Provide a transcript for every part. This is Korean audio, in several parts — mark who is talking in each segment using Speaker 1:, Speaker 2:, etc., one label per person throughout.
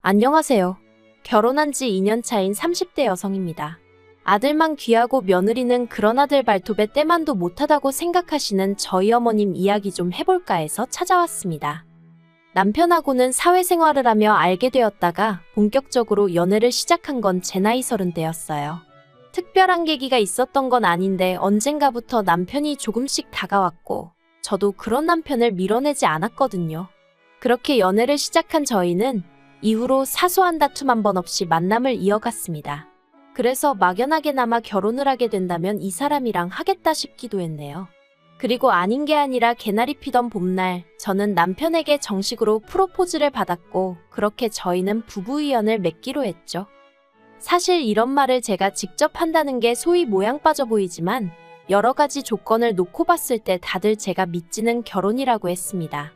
Speaker 1: 안녕하세요. 결혼한 지 2년 차인 30대 여성입니다. 아들만 귀하고 며느리는 그런 아들 발톱에 때만도 못하다고 생각하시는 저희 어머님 이야기 좀 해볼까 해서 찾아왔습니다. 남편하고는 사회생활을 하며 알게 되었다가 본격적으로 연애를 시작한 건 제 나이 30대였어요. 특별한 계기가 있었던 건 아닌데 언젠가부터 남편이 조금씩 다가왔고 저도 그런 남편을 밀어내지 않았거든요. 그렇게 연애를 시작한 저희는 이후로 사소한 다툼 한 번 없이 만남을 이어갔습니다. 그래서 막연하게나마 결혼을 하게 된다면 이 사람이랑 하겠다 싶기도 했네요. 그리고 아닌 게 아니라 개나리 피던 봄날 저는 남편에게 정식으로 프로포즈를 받았고 그렇게 저희는 부부의연을 맺기로 했죠. 사실 이런 말을 제가 직접 한다는 게 소위 모양 빠져 보이지만 여러 가지 조건을 놓고 봤을 때 다들 제가 믿지는 결혼이라고 했습니다.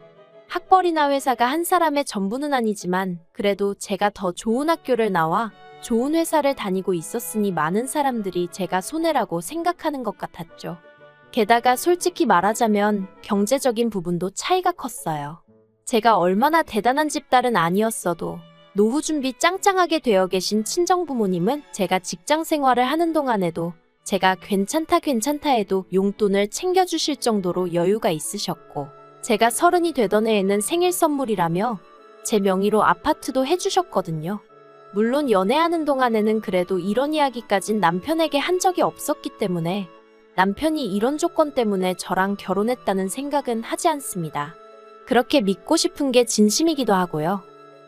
Speaker 1: 학벌이나 회사가 한 사람의 전부는 아니지만 그래도 제가 더 좋은 학교를 나와 좋은 회사를 다니고 있었으니 많은 사람들이 제가 손해라고 생각하는 것 같았죠. 게다가 솔직히 말하자면 경제적인 부분도 차이가 컸어요. 제가 얼마나 대단한 집딸은 아니었어도 노후 준비 짱짱하게 되어 계신 친정부모님은 제가 직장 생활을 하는 동안에도 제가 괜찮다 해도 용돈을 챙겨주실 정도로 여유가 있으셨고 제가 30이 되던 해에는 생일 선물이라며 제 명의로 아파트도 해주셨거든요. 물론 연애하는 동안에는 그래도 이런 이야기까진 남편에게 한 적이 없었기 때문에 남편이 이런 조건 때문에 저랑 결혼했다는 생각은 하지 않습니다. 그렇게 믿고 싶은 게 진심이기도 하고요.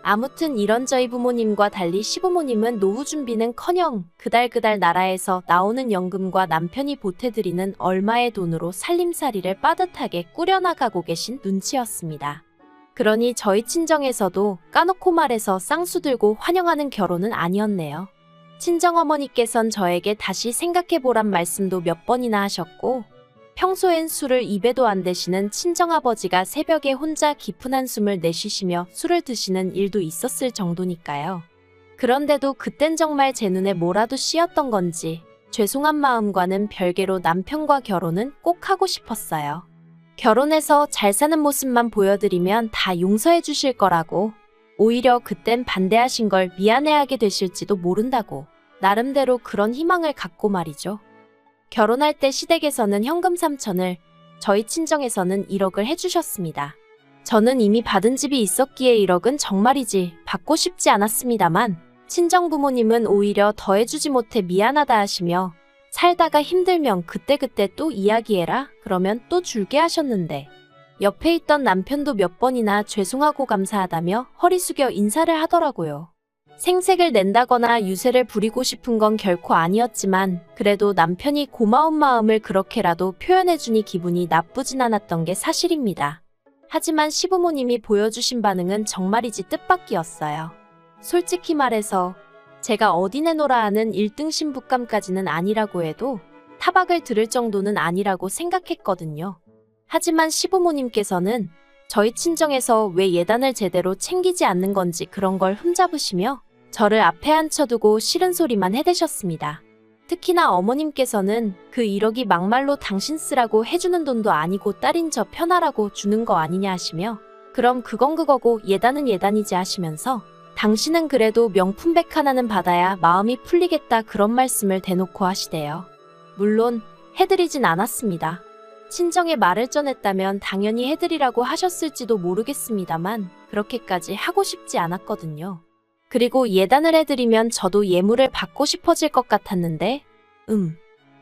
Speaker 1: 아무튼 이런 저희 부모님과 달리 시부모님은 노후 준비는커녕 그달 나라에서 나오는 연금과 남편이 보태드리는 얼마의 돈으로 살림살이를 빠듯하게 꾸려나가고 계신 눈치였습니다. 그러니 저희 친정에서도 까놓고 말해서 쌍수 들고 환영하는 결혼은 아니었네요. 친정어머니께선 저에게 다시 생각해보란 말씀도 몇 번이나 하셨고 평소엔 술을 입에도 안 대시는 친정아버지가 새벽에 혼자 깊은 한숨을 내쉬시며 술을 드시는 일도 있었을 정도니까요. 그런데도 그땐 정말 제 눈에 뭐라도 씌었던 건지 죄송한 마음과는 별개로 남편과 결혼은 꼭 하고 싶었어요. 결혼해서 잘 사는 모습만 보여드리면 다 용서해 주실 거라고, 오히려 그땐 반대하신 걸 미안해하게 되실지도 모른다고 나름대로 그런 희망을 갖고 말이죠. 결혼할 때 시댁에서는 현금 3천을, 저희 친정에서는 1억을 해주셨습니다. 저는 이미 받은 집이 있었기에 1억은 정말이지 받고 싶지 않았습니다만 친정 부모님은 오히려 더 해주지 못해 미안하다 하시며 살다가 힘들면 그때그때 또 이야기해라 그러면 또 줄게 하셨는데 옆에 있던 남편도 몇 번이나 죄송하고 감사하다며 허리 숙여 인사를 하더라고요. 생색을 낸다거나 유세를 부리고 싶은 건 결코 아니었지만 그래도 남편이 고마운 마음을 그렇게라도 표현해주니 기분이 나쁘진 않았던 게 사실입니다. 하지만 시부모님이 보여주신 반응은 정말이지 뜻밖이었어요. 솔직히 말해서 제가 어디 내놓으라 하는 1등 신부감까지는 아니라고 해도 타박을 들을 정도는 아니라고 생각했거든요. 하지만 시부모님께서는 저희 친정에서 왜 예단을 제대로 챙기지 않는 건지 그런 걸 흠잡으시며 저를 앞에 앉혀두고 싫은 소리만 해대셨습니다. 특히나 어머님께서는 그 1억이 막말로 당신 쓰라고 해주는 돈도 아니고 딸인 저 편하라고 주는 거 아니냐 하시며 그럼 그건 그거고 예단은 예단이지 하시면서 당신은 그래도 명품백 하나는 받아야 마음이 풀리겠다 그런 말씀을 대놓고 하시대요. 물론 해드리진 않았습니다. 친정에 말을 전했다면 당연히 해드리라고 하셨을지도 모르겠습니다만 그렇게까지 하고 싶지 않았거든요. 그리고 예단을 해드리면 저도 예물을 받고 싶어질 것 같았는데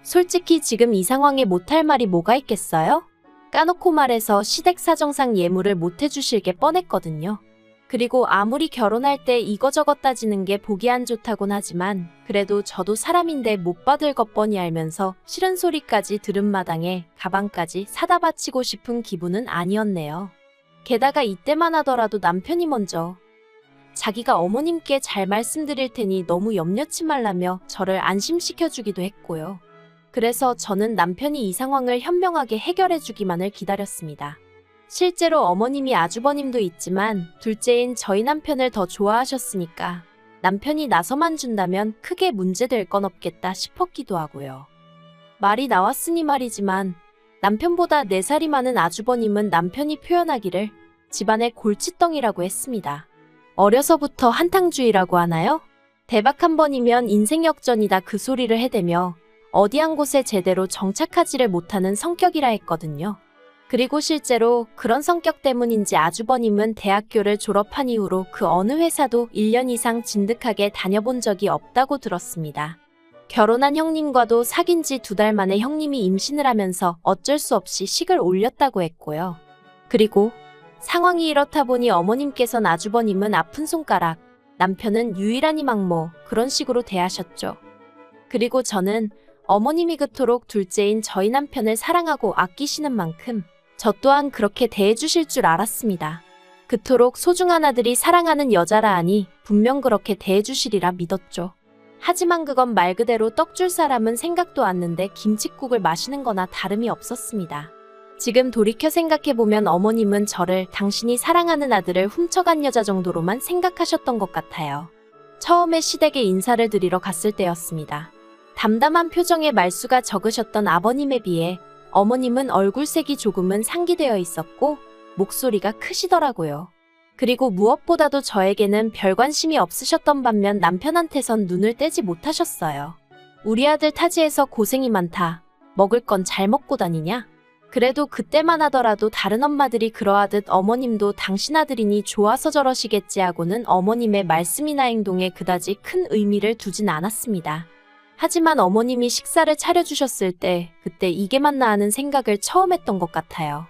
Speaker 1: 솔직히 지금 이 상황에 못할 말이 뭐가 있겠어요? 까놓고 말해서 시댁 사정상 예물을 못 해주실 게 뻔했거든요. 그리고 아무리 결혼할 때 이거저거 따지는 게 보기 안 좋다곤 하지만 그래도 저도 사람인데 못 받을 것 뻔히 알면서 싫은 소리까지 들은 마당에 가방까지 사다 바치고 싶은 기분은 아니었네요. 게다가 이때만 하더라도 남편이 먼저 자기가 어머님께 잘 말씀드릴 테니 너무 염려치 말라며 저를 안심시켜주기도 했고요. 그래서 저는 남편이 이 상황을 현명하게 해결해주기만을 기다렸습니다. 실제로 어머님이 아주버님도 있지만 둘째인 저희 남편을 더 좋아하셨으니까 남편이 나서만 준다면 크게 문제될 건 없겠다 싶었기도 하고요. 말이 나왔으니 말이지만 남편보다 4살이 많은 아주버님은 남편이 표현하기를 집안의 골칫덩이라고 했습니다. 어려서부터 한탕주의라고 하나요? 대박 한 번이면 인생 역전이다 그 소리를 해대며 어디 한 곳에 제대로 정착하지를 못하는 성격이라 했거든요. 그리고 실제로 그런 성격 때문인지 아주버님은 대학교를 졸업한 이후로 그 어느 회사도 1년 이상 진득하게 다녀본 적이 없다고 들었습니다. 결혼한 형님과도 사귄 지 2달 만에 형님이 임신을 하면서 어쩔 수 없이 식을 올렸다고 했고요. 그리고 상황이 이렇다 보니 어머님께선 아주버님은 아픈 손가락, 남편은 유일한 희망모 그런 식으로 대하셨죠. 그리고 저는 어머님이 그토록 둘째인 저희 남편을 사랑하고 아끼시는 만큼 저 또한 그렇게 대해주실 줄 알았습니다. 그토록 소중한 아들이 사랑하는 여자라 하니 분명 그렇게 대해주시리라 믿었죠. 하지만 그건 말 그대로 떡 줄 사람은 생각도 않는데 김칫국을 마시는 거나 다름이 없었습니다. 지금 돌이켜 생각해보면 어머님은 저를 당신이 사랑하는 아들을 훔쳐간 여자 정도로만 생각하셨던 것 같아요. 처음에 시댁에 인사를 드리러 갔을 때였습니다. 담담한 표정의 말수가 적으셨던 아버님에 비해 어머님은 얼굴색이 조금은 상기되어 있었고 목소리가 크시더라고요. 그리고 무엇보다도 저에게는 별 관심이 없으셨던 반면 남편한테선 눈을 떼지 못하셨어요. 우리 아들 타지에서 고생이 많다. 먹을 건 잘 먹고 다니냐? 그래도 그때만 하더라도 다른 엄마들이 그러하듯 어머님도 당신 아들이니 좋아서 저러시겠지 하고는 어머님의 말씀이나 행동에 그다지 큰 의미를 두진 않았습니다. 하지만 어머님이 식사를 차려주셨을 때 그때 이게 맞나 하는 생각을 처음 했던 것 같아요.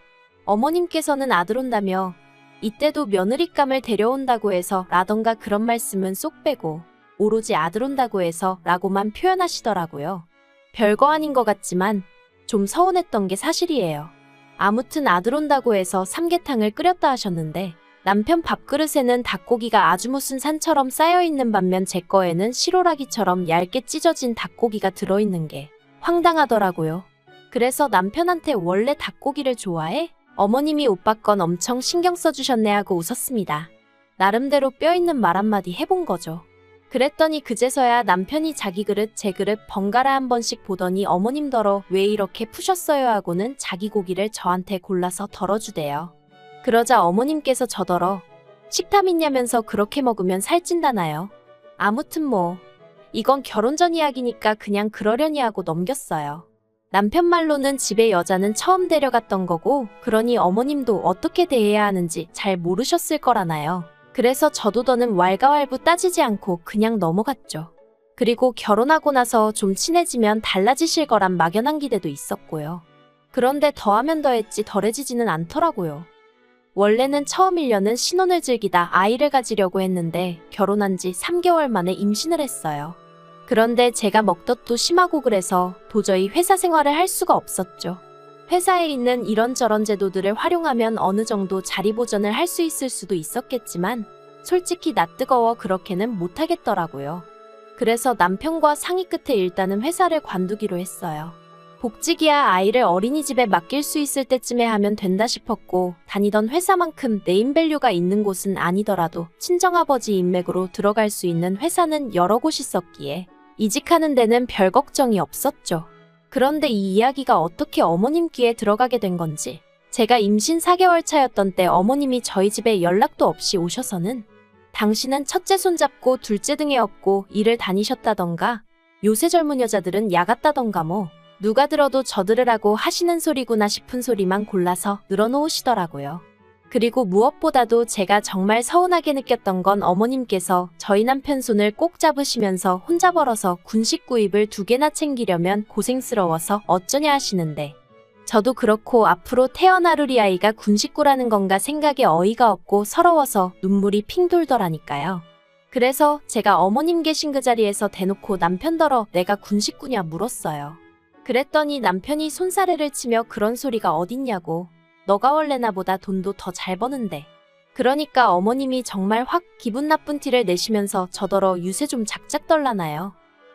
Speaker 1: 어머님께서는 아들 온다며 이때도 며느리감을 데려온다고 해서 라던가 그런 말씀은 쏙 빼고 오로지 아들 온다고 해서 라고만 표현하시더라고요. 별거 아닌 것 같지만 좀 서운했던 게 사실이에요. 아무튼 아들 온다고 해서 삼계탕을 끓였다 하셨는데 남편 밥그릇에는 닭고기가 아주 무슨 산처럼 쌓여있는 반면 제 거에는 시로라기처럼 얇게 찢어진 닭고기가 들어있는 게 황당하더라고요. 그래서 남편한테 원래 닭고기를 좋아해? 어머님이 오빠 건 엄청 신경 써주셨네 하고 웃었습니다. 나름대로 뼈있는 말 한마디 해본 거죠. 그랬더니 그제서야 남편이 자기 그릇 제 그릇 번갈아 한 번씩 보더니 어머님더러 왜 이렇게 푸셨어요 하고는 자기 고기를 저한테 골라서 덜어주대요. 그러자 어머님께서 저더러 식탐 있냐면서 그렇게 먹으면 살찐다나요? 아무튼 뭐 이건 결혼 전 이야기니까 그냥 그러려니 하고 넘겼어요. 남편 말로는 집에 여자는 처음 데려갔던 거고 그러니 어머님도 어떻게 대해야 하는지 잘 모르셨을 거라나요. 그래서 저도 더는 왈가왈부 따지지 않고 그냥 넘어갔죠. 그리고 결혼하고 나서 좀 친해지면 달라지실 거란 막연한 기대도 있었고요. 그런데 더하면 더했지 덜해지지는 않더라고요. 원래는 처음 1년은 신혼을 즐기다 아이를 가지려고 했는데 결혼한 지 3개월 만에 임신을 했어요. 그런데 제가 먹덧도 심하고 그래서 도저히 회사 생활을 할 수가 없었죠. 회사에 있는 이런저런 제도들을 활용하면 어느 정도 자리 보전을 할 수 있을 수도 있었겠지만 솔직히 나 뜨거워 그렇게는 못하겠더라고요. 그래서 남편과 상의 끝에 일단은 회사를 관두기로 했어요. 복직이야 아이를 어린이집에 맡길 수 있을 때쯤에 하면 된다 싶었고 다니던 회사만큼 네임밸류가 있는 곳은 아니더라도 친정아버지 인맥으로 들어갈 수 있는 회사는 여러 곳 있었기에 이직하는 데는 별 걱정이 없었죠. 그런데 이 이야기가 어떻게 어머님 귀에 들어가게 된 건지 제가 임신 4개월 차였던 때 어머님이 저희 집에 연락도 없이 오셔서는 당신은 첫째 손잡고 둘째 등에 업고 일을 다니셨다던가 요새 젊은 여자들은 야같다던가 뭐 누가 들어도 저 들으라고 하시는 소리구나 싶은 소리만 골라서 늘어놓으시더라고요. 그리고 무엇보다도 제가 정말 서운하게 느꼈던 건 어머님께서 저희 남편 손을 꼭 잡으시면서 혼자 벌어서 군식 구입을 2개나 챙기려면 고생스러워서 어쩌냐 하시는데 저도 그렇고 앞으로 태어날 우리 아이가 군식구라는 건가 생각에 어이가 없고 서러워서 눈물이 핑 돌더라니까요. 그래서 제가 어머님 계신 그 자리에서 대놓고 남편더러 내가 군식구냐 물었어요. 그랬더니 남편이 손사래를 치며 그런 소리가 어딨냐고. 너가 원래 나보다 돈도 더 잘 버는데. 그러니까 어머님이 정말 확 기분 나쁜 티를 내시면서 저더러 유세 좀 작작 떨라나요.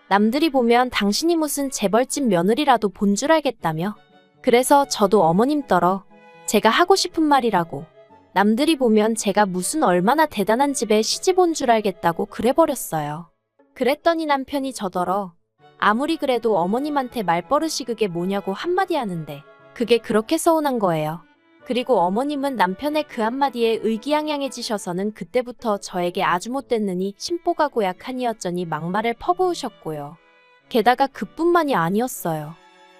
Speaker 1: 남들이 보면 당신이 무슨 재벌집 며느리라도 본 줄 알겠다며. 그래서 저도 어머님더러 제가 하고 싶은 말이라고. 남들이 보면 제가 무슨 얼마나 대단한 집에 시집 온 줄 알겠다고 그래버렸어요. 그랬더니 남편이 저더러 아무리 그래도 어머님한테 말버릇이 그게 뭐냐고 한마디 하는데 그게 그렇게 서운한 거예요. 그리고 어머님은 남편의 그 한마디에 의기양양해지셔서는 그때부터 저에게 아주 못됐느니 심보가 고약하니 어쩌니 막말을 퍼부으셨고요. 게다가 그뿐만이 아니었어요.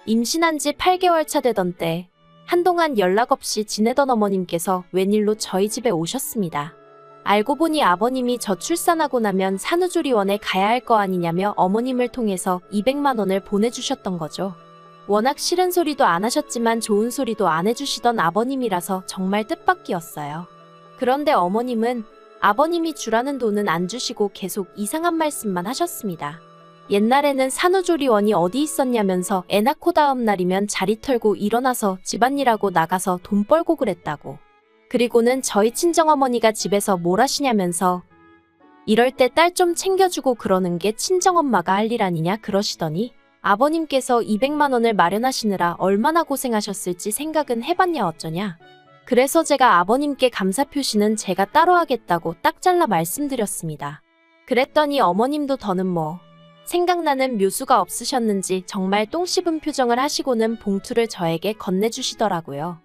Speaker 1: 임신한 지 8개월 차 되던 때 한동안 연락 없이 지내던 어머님께서 웬일로 저희 집에 오셨습니다. 알고 보니 아버님이 저 출산하고 나면 산후조리원에 가야 할 거 아니냐며 어머님을 통해서 200만 원을 보내주셨던 거죠. 워낙 싫은 소리도 안 하셨지만 좋은 소리도 안 해주시던 아버님이라서 정말 뜻밖이었어요. 그런데 어머님은 아버님이 주라는 돈은 안 주시고 계속 이상한 말씀만 하셨습니다. 옛날에는 산후조리원이 어디 있었냐면서 애 낳고 다음 날이면 자리 털고 일어나서 집안일하고 나가서 돈 벌고 그랬다고. 그리고는 저희 친정어머니가 집에서 뭘 하시냐면서 이럴 때 딸 좀 챙겨주고 그러는 게 친정엄마가 할 일 아니냐 그러시더니 아버님께서 200만 원을 마련하시느라 얼마나 고생하셨을지 생각은 해봤냐 어쩌냐. 그래서 제가 아버님께 감사 표시는 제가 따로 하겠다고 딱 잘라 말씀드렸습니다. 그랬더니 어머님도 더는 뭐 생각나는 묘수가 없으셨는지 정말 똥 씹은 표정을 하시고는 봉투를 저에게 건네주시더라고요.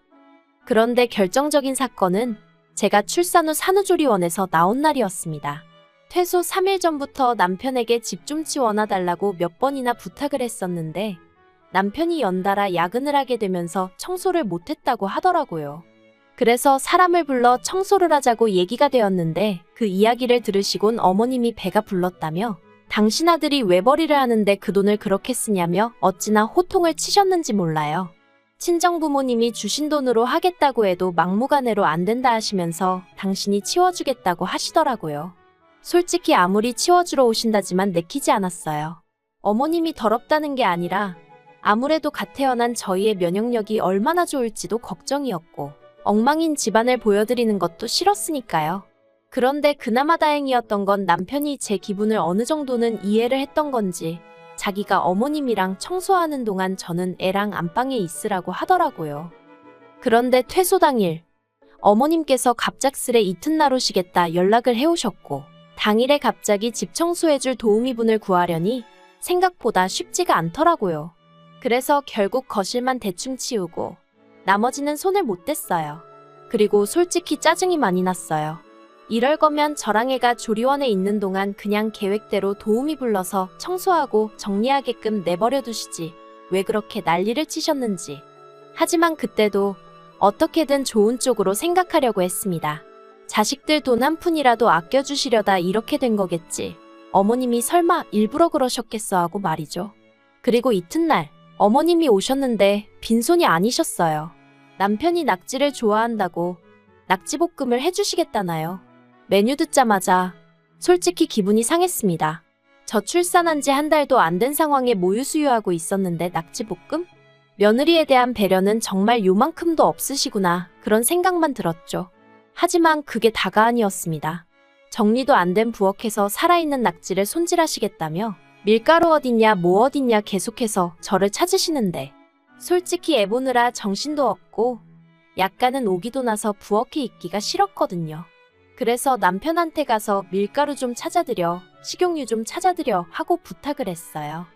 Speaker 1: 그런데 결정적인 사건은 제가 출산 후 산후조리원에서 나온 날이었습니다. 퇴소 3일 전부터 남편에게 집 좀 치워놔달라고 몇 번이나 부탁을 했었는데 남편이 연달아 야근을 하게 되면서 청소를 못했다고 하더라고요. 그래서 사람을 불러 청소를 하자고 얘기가 되었는데 그 이야기를 들으시곤 어머님이 배가 불렀다며 당신 아들이 외벌이를 하는데 그 돈을 그렇게 쓰냐며 어찌나 호통을 치셨는지 몰라요. 친정부모님이 주신 돈으로 하겠다고 해도 막무가내로 안 된다 하시면서 당신이 치워주겠다고 하시더라고요. 솔직히 아무리 치워주러 오신다지만 내키지 않았어요. 어머님이 더럽다는 게 아니라 아무래도 갓 태어난 저희의 면역력이 얼마나 좋을지도 걱정이었고 엉망인 집안을 보여드리는 것도 싫었으니까요. 그런데 그나마 다행이었던 건 남편이 제 기분을 어느 정도는 이해를 했던 건지 자기가 어머님이랑 청소하는 동안 저는 애랑 안방에 있으라고 하더라고요. 그런데 퇴소 당일 어머님께서 갑작스레 이튿날 오시겠다 연락을 해오셨고 당일에 갑자기 집 청소해줄 도우미분을 구하려니 생각보다 쉽지가 않더라고요. 그래서 결국 거실만 대충 치우고 나머지는 손을 못 댔어요. 그리고 솔직히 짜증이 많이 났어요. 이럴 거면 저랑 애가 조리원에 있는 동안 그냥 계획대로 도우미 불러서 청소하고 정리하게끔 내버려 두시지 왜 그렇게 난리를 치셨는지. 하지만 그때도 어떻게든 좋은 쪽으로 생각하려고 했습니다. 자식들 돈 한 푼이라도 아껴주시려다 이렇게 된 거겠지. 어머님이 설마 일부러 그러셨겠어 하고 말이죠. 그리고 이튿날 어머님이 오셨는데 빈손이 아니셨어요. 남편이 낙지를 좋아한다고 낙지볶음을 해주시겠다나요. 메뉴 듣자마자 솔직히 기분이 상했습니다. 저 출산한 지 한 달도 안 된 상황에 모유수유하고 있었는데 낙지볶음? 며느리에 대한 배려는 정말 요만큼도 없으시구나 그런 생각만 들었죠. 하지만 그게 다가 아니었습니다. 정리도 안 된 부엌에서 살아있는 낙지를 손질하시겠다며 밀가루 어딨냐 뭐 어딨냐 계속해서 저를 찾으시는데 솔직히 애 보느라 정신도 없고 약간은 오기도 나서 부엌에 있기가 싫었거든요. 그래서 남편한테 가서 밀가루 좀 찾아드려, 식용유 좀 찾아드려 하고 부탁을 했어요.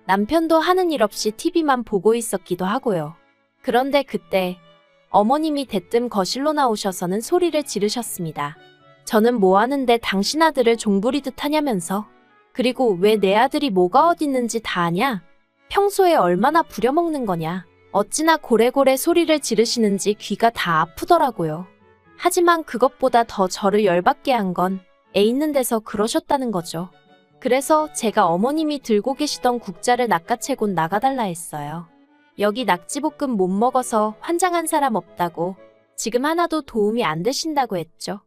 Speaker 1: 남편도 하는 일 없이 TV만 보고 있었기도 하고요. 그런데 그때 어머님이 대뜸 거실로 나오셔서는 소리를 지르셨습니다. 저는 뭐 하는데 당신 아들을 종부리듯 하냐면서. 그리고 왜 내 아들이 뭐가 어딨는지 다 아냐? 평소에 얼마나 부려먹는 거냐? 어찌나 고래고래 소리를 지르시는지 귀가 다 아프더라고요. 하지만 그것보다 더 저를 열받게 한 건 애 있는 데서 그러셨다는 거죠. 그래서 제가 어머님이 들고 계시던 국자를 낚아채곤 나가달라 했어요. 여기 낙지볶음 못 먹어서 환장한 사람 없다고 지금 하나도 도움이 안 되신다고 했죠.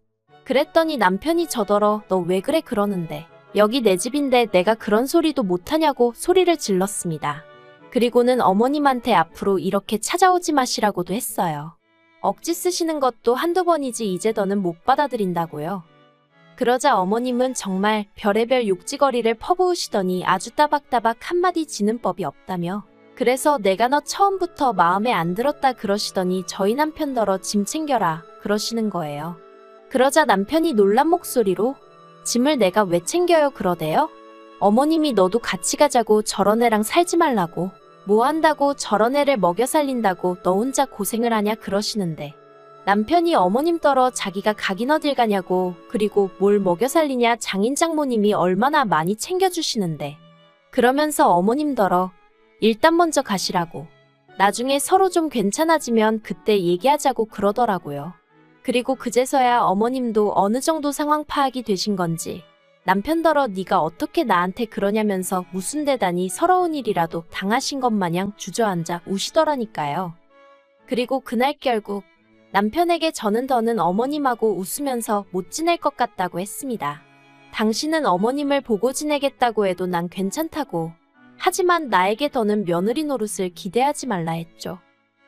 Speaker 1: 그랬더니 남편이 저더러 너 왜 그래 그러는데 여기 내 집인데 내가 그런 소리도 못하냐고 소리를 질렀습니다. 그리고는 어머님한테 앞으로 이렇게 찾아오지 마시라고도 했어요. 억지 쓰시는 것도 한두 번이지 이제 더는 못 받아들인다고요. 그러자 어머님은 정말 별의별 욕지거리를 퍼부으시더니 아주 따박따박 한마디 지는 법이 없다며 그래서 내가 너 처음부터 마음에 안 들었다 그러시더니 저희 남편더러 짐 챙겨라 그러시는 거예요. 그러자 남편이 놀란 목소리로 짐을 내가 왜 챙겨요 그러대요? 어머님이 너도 같이 가자고 저런 애랑 살지 말라고 뭐 한다고 저런 애를 먹여 살린다고 너 혼자 고생을 하냐 그러시는데 남편이 어머님 떨어 자기가 가긴 어딜 가냐고, 그리고 뭘 먹여 살리냐, 장인 장모님이 얼마나 많이 챙겨주시는데. 그러면서 어머님더러 일단 먼저 가시라고. 나중에 서로 좀 괜찮아지면 그때 얘기하자고 그러더라고요. 그리고 그제서야 어머님도 어느 정도 상황 파악이 되신 건지 남편더러 네가 어떻게 나한테 그러냐면서 무슨 대단히 서러운 일이라도 당하신 것 마냥 주저앉아 우시더라니까요. 그리고 그날 결국 남편에게 저는 더는 어머님하고 웃으면서 못 지낼 것 같다고 했습니다. 당신은 어머님을 보고 지내겠다고 해도 난 괜찮다고. 하지만 나에게 더는 며느리 노릇을 기대하지 말라 했죠.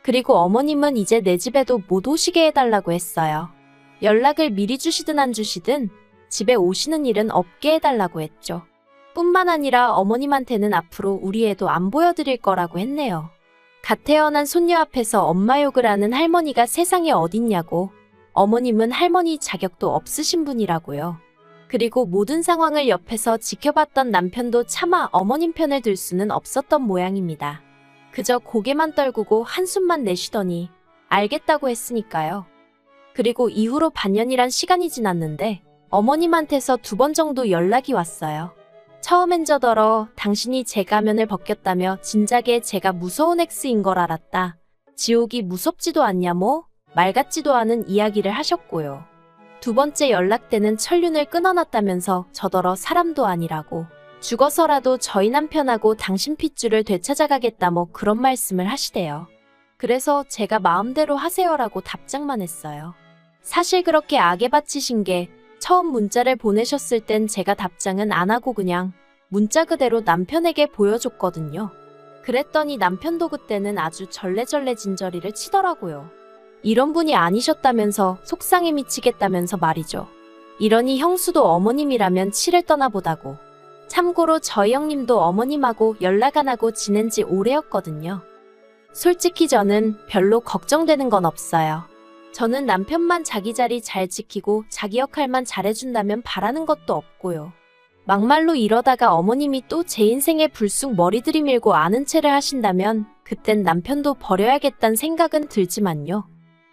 Speaker 1: 그리고 어머님은 이제 내 집에도 못 오시게 해달라고 했어요. 연락을 미리 주시든 안 주시든 집에 오시는 일은 없게 해달라고 했죠. 뿐만 아니라 어머님한테는 앞으로 우리 애도 안 보여드릴 거라고 했네요. 갓 태어난 손녀 앞에서 엄마 욕을 하는 할머니가 세상에 어딨냐고. 어머님은 할머니 자격도 없으신 분이라고요. 그리고 모든 상황을 옆에서 지켜봤던 남편도 차마 어머님 편을 들 수는 없었던 모양입니다. 그저 고개만 떨구고 한숨만 내쉬더니 알겠다고 했으니까요. 그리고 이후로 반년이란 시간이 지났는데 어머님한테서 2번 정도 연락이 왔어요. 처음엔 저더러 당신이 제 가면을 벗겼다며 진작에 제가 무서운 X인 걸 알았다. 지옥이 무섭지도 않냐 뭐? 말 같지도 않은 이야기를 하셨고요. 2번째 연락 때는 천륜을 끊어놨다면서 저더러 사람도 아니라고. 죽어서라도 저희 남편하고 당신 핏줄을 되찾아가겠다 뭐 그런 말씀을 하시대요. 그래서 제가 마음대로 하세요라고 답장만 했어요. 사실 그렇게 악에 바치신 게 처음 문자를 보내셨을 땐 제가 답장은 안 하고 그냥 문자 그대로 남편에게 보여줬거든요. 그랬더니 남편도 그때는 아주 절레절레 진저리를 치더라고요. 이런 분이 아니셨다면서 속상해 미치겠다면서 말이죠. 이러니 형수도 어머님이라면 치를 떠나보다고. 참고로 저희 형님도 어머님하고 연락 안 하고 지낸 지 오래였거든요. 솔직히 저는 별로 걱정되는 건 없어요. 저는 남편만 자기 자리 잘 지키고 자기 역할만 잘해준다면 바라는 것도 없고요. 막말로 이러다가 어머님이 또 제 인생에 불쑥 머리 들이밀고 아는 체를 하신다면 그땐 남편도 버려야겠다는 생각은 들지만요.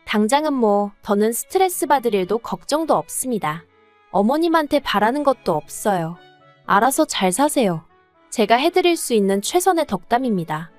Speaker 1: 당장은 뭐 더는 스트레스 받을 일도 걱정도 없습니다. 어머님한테 바라는 것도 없어요. 알아서 잘 사세요. 제가 해드릴 수 있는 최선의 덕담입니다.